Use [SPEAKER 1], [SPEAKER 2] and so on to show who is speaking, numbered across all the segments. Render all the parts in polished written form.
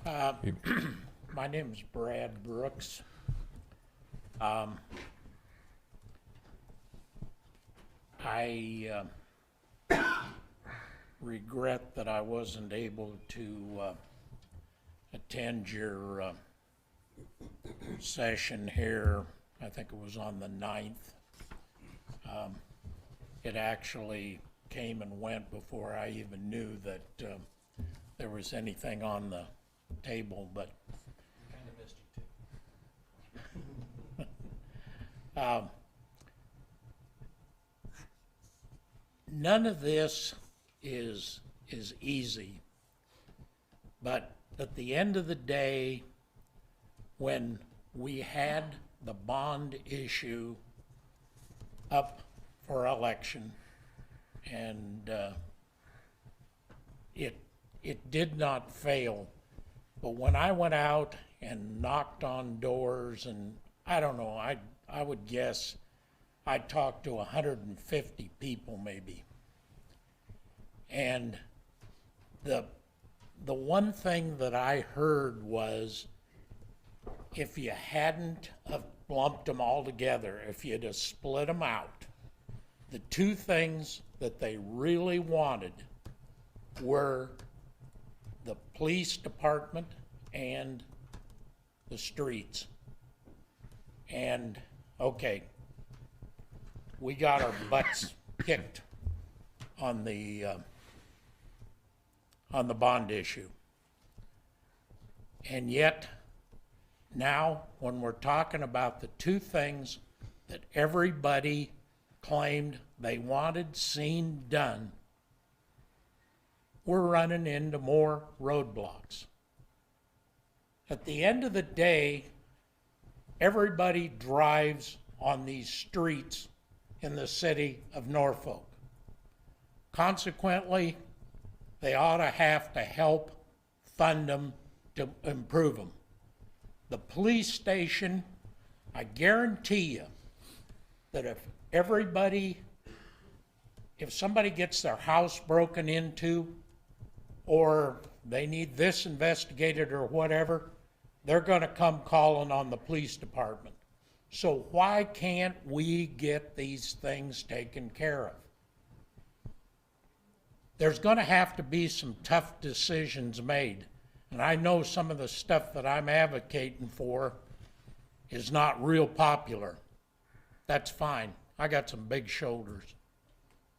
[SPEAKER 1] My name is Brad Brooks. I regret that I wasn't able to attend your session here. I think it was on the 9th. It actually came and went before I even knew that there was anything on the table, but
[SPEAKER 2] Kind of missed you too.
[SPEAKER 1] none of this is easy. But at the end of the day, when we had the bond issue up for election, and it did not fail. But when I went out and knocked on doors, and I don't know, I would guess I talked to 150 people maybe. And the one thing that I heard was, if you hadn't have lumped them all together, if you'd have split them out, the two things that they really wanted were the police department and the streets. And, okay, we got our butts kicked on the bond issue. And yet, now, when we're talking about the two things that everybody claimed they wanted seen done, we're running into more roadblocks. At the end of the day, everybody drives on these streets in the city of Norfolk. Consequently, they ought to have to help fund them to improve them. The police station, I guarantee you that if somebody gets their house broken into, or they need this investigated or whatever, they're gonna come calling on the police department. So why can't we get these things taken care of? There's gonna have to be some tough decisions made. And I know some of the stuff that I'm advocating for is not real popular. That's fine. I got some big shoulders.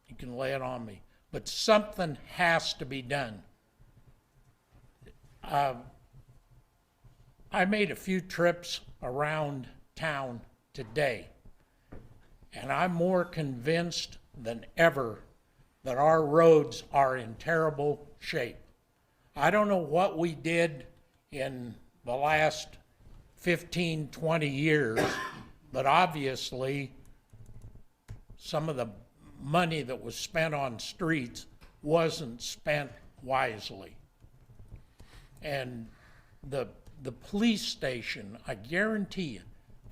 [SPEAKER 1] You can lay it on me. But something has to be done. I made a few trips around town today, and I'm more convinced than ever that our roads are in terrible shape. I don't know what we did in the last 15, 20 years, but obviously some of the money that was spent on streets wasn't spent wisely. And the police station, I guarantee you,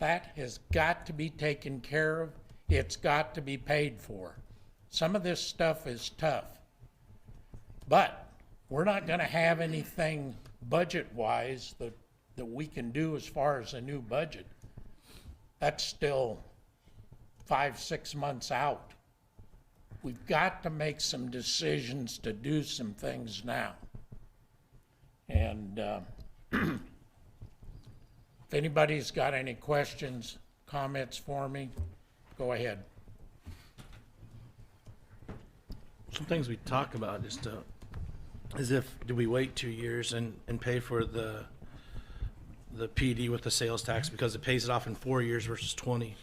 [SPEAKER 1] that has got to be taken care of. It's got to be paid for. Some of this stuff is tough, but we're not going to have anything budget-wise that we can do as far as a new budget. That's still 5-6 months out. We've got to make some decisions to do some things now. And if anybody's got any questions, comments for me, go ahead.
[SPEAKER 2] Some things we talk about is if, do we wait 2 years and pay for the PD with the sales tax because it pays it off in 4 years versus 20?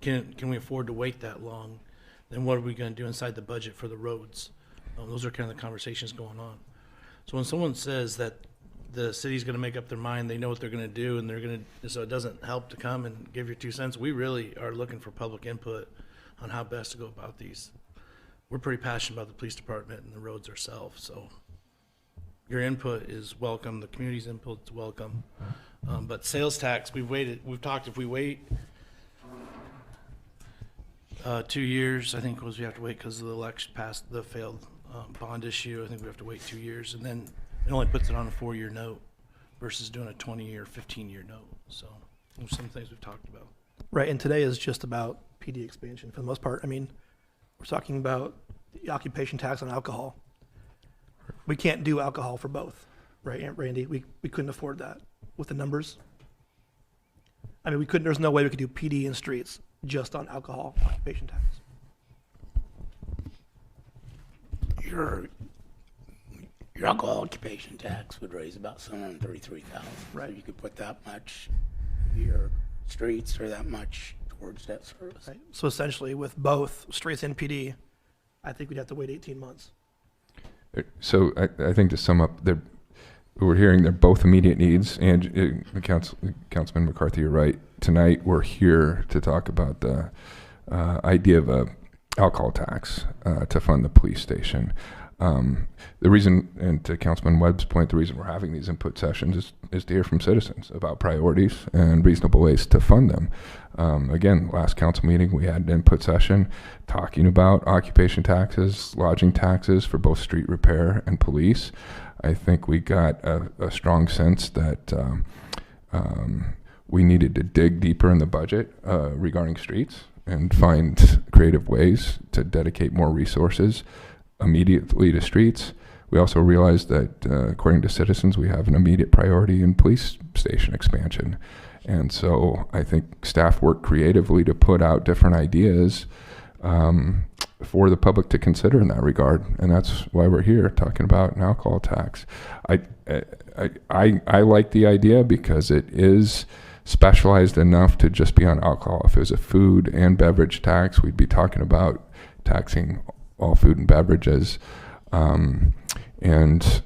[SPEAKER 2] Can we afford to wait that long? Then what are we going to do inside the budget for the roads? Those are kind of the conversations going on. So when someone says that the city's going to make up their mind, they know what they're going to do, and they're going to, so it doesn't help to come and give your 2 cents. We really are looking for public input on how best to go about these. We're pretty passionate about the police department and the roads ourselves, so your input is welcome. The community's input is welcome. But sales tax, we've talked, if we wait 2 years, I think we have to wait because of the election passed the failed bond issue. I think we have to wait 2 years. And then It only puts it on a 4-year note versus doing a 20-year, 15-year note. So there's some things we've talked about.
[SPEAKER 3] Right, and today is just about PD expansion for the most part. I mean, we're talking about the occupation tax on alcohol. We can't do alcohol for both, right, Aunt Randy? We couldn't afford that with the numbers. I mean, we couldn't, there's no way we could do PD in streets just on alcohol occupation tax.
[SPEAKER 4] Your alcohol occupation tax would raise about $733,000.
[SPEAKER 3] Right.
[SPEAKER 4] So you could put that much to your streets or that much towards debt service.
[SPEAKER 3] Right. So essentially, with both streets and PD, I think we'd have to wait 18 months.
[SPEAKER 5] So I think to sum up, we're hearing they're both immediate needs, and Councilman McCarthy, you're right. Tonight we're here to talk about the idea of a alcohol tax to fund the police station. The reason, and to Councilman Webb's point, the reason we're having these input sessions is to hear from citizens about priorities and reasonable ways to fund them. Again, last council meeting, we had an input session talking about occupation taxes, lodging taxes for both street repair and police. I think we got a strong sense that we needed to dig deeper in the budget regarding streets and find creative ways to dedicate more resources immediately to streets. We also realized that, according to citizens, we have an immediate priority in police station expansion. And so I think staff worked creatively to put out different ideas for the public to consider in that regard. And that's why we're here talking about an alcohol tax. I like the idea because it is specialized enough to just be on alcohol. If it was a food and beverage tax, we'd be talking about taxing all food and beverages. And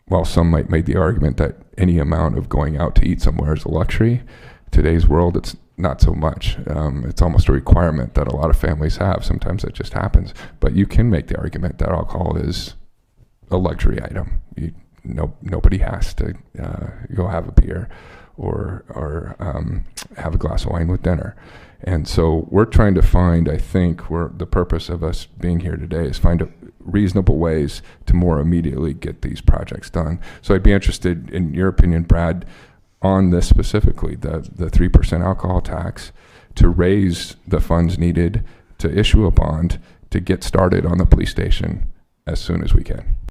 [SPEAKER 5] while some might make the argument that any amount of going out to eat somewhere is a luxury, today's world, it's not so much. It's almost a requirement that a lot of families have. Sometimes it just happens. But you can make the argument that alcohol is a luxury item. Nobody has to go have a beer or have a glass of wine with dinner. And so we're trying to find, I think, the purpose of us being here today is find reasonable ways to more immediately get these projects done. So I'd be interested in your opinion, Brad, on this specifically, the 3% alcohol tax, to raise the funds needed to issue a bond to get started on the police station as soon as we can.